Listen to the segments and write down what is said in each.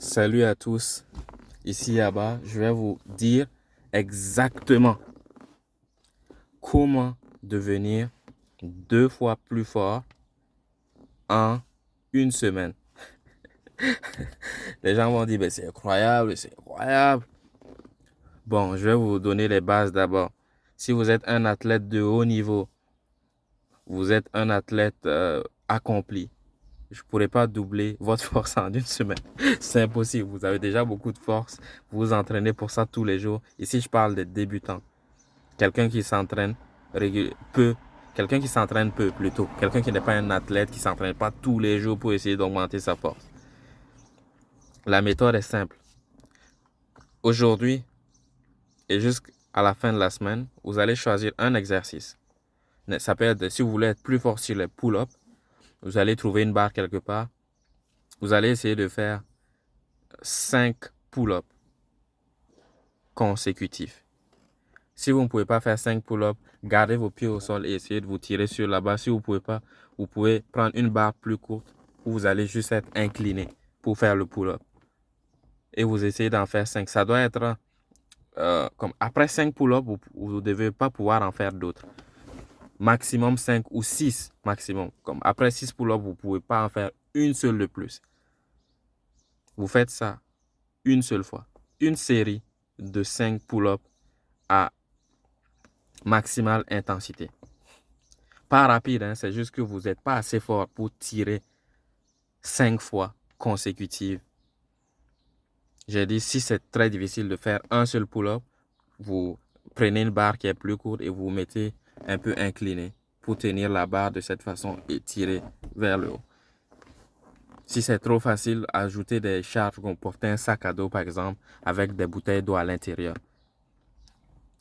Salut à tous, ici Abba, je vais vous dire exactement comment devenir 2 fois plus fort en une semaine. Les gens vont dire, ben, c'est incroyable, c'est incroyable. Bon, je vais vous donner les bases d'abord. Si vous êtes un athlète de haut niveau, vous êtes un athlète accompli, je ne pourrais pas doubler votre force en une semaine. C'est impossible. Vous avez déjà beaucoup de force. Vous vous entraînez pour ça tous les jours. Ici, je parle des débutants. Quelqu'un qui s'entraîne peu, quelqu'un qui s'entraîne peu plutôt, quelqu'un qui n'est pas un athlète, qui s'entraîne pas tous les jours pour essayer d'augmenter sa force. La méthode est simple. Aujourd'hui et jusqu'à la fin de la semaine, vous allez choisir un exercice. Ça peut être, si vous voulez être plus fort sur les pull-ups, vous allez trouver une barre quelque part. Vous allez essayer de faire 5 pull-ups consécutifs. Si vous ne pouvez pas faire 5 pull-ups, gardez vos pieds au sol et essayez de vous tirer sur la barre. Si vous ne pouvez pas, vous pouvez prendre une barre plus courte où vous allez juste être incliné pour faire le pull-up. Et vous essayez d'en faire 5. Ça doit être comme après 5 pull-ups, vous ne devez pas pouvoir en faire d'autres. Maximum 5 ou 6 maximum. Comme après 6 pull-ups, vous ne pouvez pas en faire une seule de plus. Vous faites ça une seule fois. Une série de 5 pull-ups à maximale intensité. Pas rapide, hein, c'est juste que vous n'êtes pas assez fort pour tirer 5 fois consécutives. J'ai dit, si c'est très difficile de faire un seul pull-up, vous prenez une barre qui est plus courte et vous vous mettez un peu incliné pour tenir la barre de cette façon et tirer vers le haut. Si c'est trop facile, ajoutez des charges comme porter un sac à dos par exemple avec des bouteilles d'eau à l'intérieur.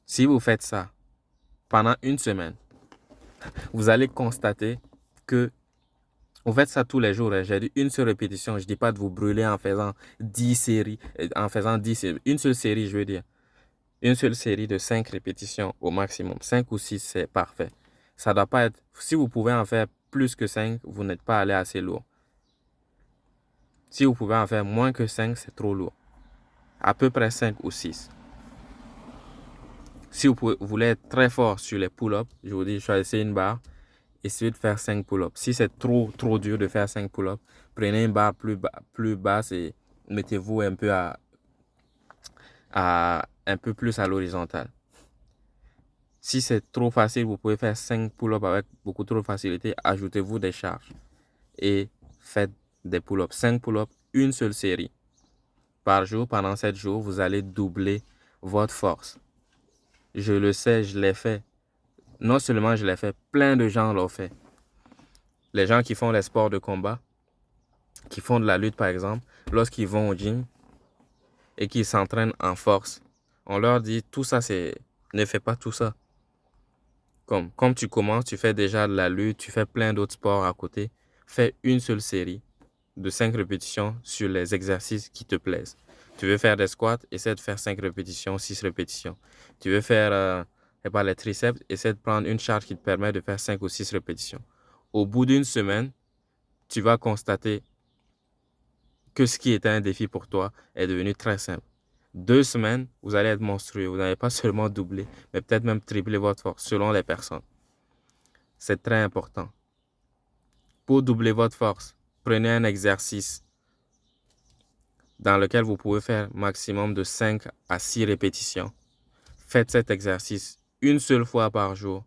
Si vous faites ça pendant une semaine, vous allez constater que vous faites ça tous les jours. Hein. J'ai dit une seule répétition. Je ne dis pas de vous brûler en faisant 10 séries. En faisant 10 séries. Une seule série, je veux dire. Une seule série de 5 répétitions au maximum. 5 ou 6, c'est parfait. Ça doit pas être... Si vous pouvez en faire plus que 5, vous n'êtes pas allé assez lourd. Si vous pouvez en faire moins que 5, c'est trop lourd. À peu près 5 ou 6. Si vous voulez être très fort sur les pull-ups, je vous dis, choisissez une barre. Essayez de faire 5 pull-ups. Si c'est trop dur de faire 5 pull-ups, prenez une barre plus basse et mettez-vous un peu un peu plus à l'horizontale. Si c'est trop facile, vous pouvez faire 5 pull-ups avec beaucoup trop de facilité. Ajoutez-vous des charges et faites des pull-ups. 5 pull-ups, une seule série par jour. Pendant 7 jours, vous allez doubler votre force. Je le sais, je l'ai fait. Non seulement je l'ai fait, plein de gens l'ont fait. Les gens qui font les sports de combat, qui font de la lutte par exemple, lorsqu'ils vont au gym et qu'ils s'entraînent en force, on leur dit tout ça, ne fais pas tout ça. Comme tu commences, tu fais déjà de la lutte, tu fais plein d'autres sports à côté, fais une seule série de 5 répétitions sur les exercices qui te plaisent. Tu veux faire des squats, essaie de faire 5 répétitions, 6 répétitions. Tu veux faire les triceps, essaie de prendre une charge qui te permet de faire 5 ou 6 répétitions. Au bout d'une semaine, tu vas constater que ce qui était un défi pour toi est devenu très simple. 2 semaines, vous allez être monstrueux. Vous n'allez pas seulement doubler, mais peut-être même tripler votre force selon les personnes. C'est très important. Pour doubler votre force, prenez un exercice dans lequel vous pouvez faire maximum de 5 à 6 répétitions. Faites cet exercice une seule fois par jour,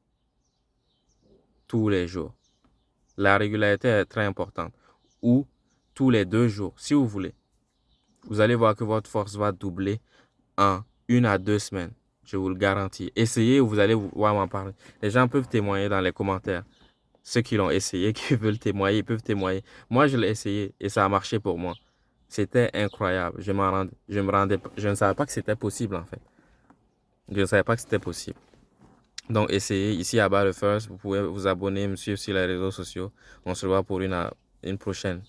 tous les jours. La régularité est très importante. Ou tous les 2 jours, si vous voulez. Vous allez voir que votre force va doubler en 1 à 2 semaines. Je vous le garantis. Essayez, vous allez voir m'en parler. Les gens peuvent témoigner dans les commentaires. Ceux qui l'ont essayé, qui veulent témoigner, ils peuvent témoigner. Moi, je l'ai essayé et ça a marché pour moi. C'était incroyable. Je ne savais pas que c'était possible en fait. Je ne savais pas que c'était possible. Donc, essayez. Ici, à bas le first, vous pouvez vous abonner, me suivre sur les réseaux sociaux. On se revoit pour une prochaine.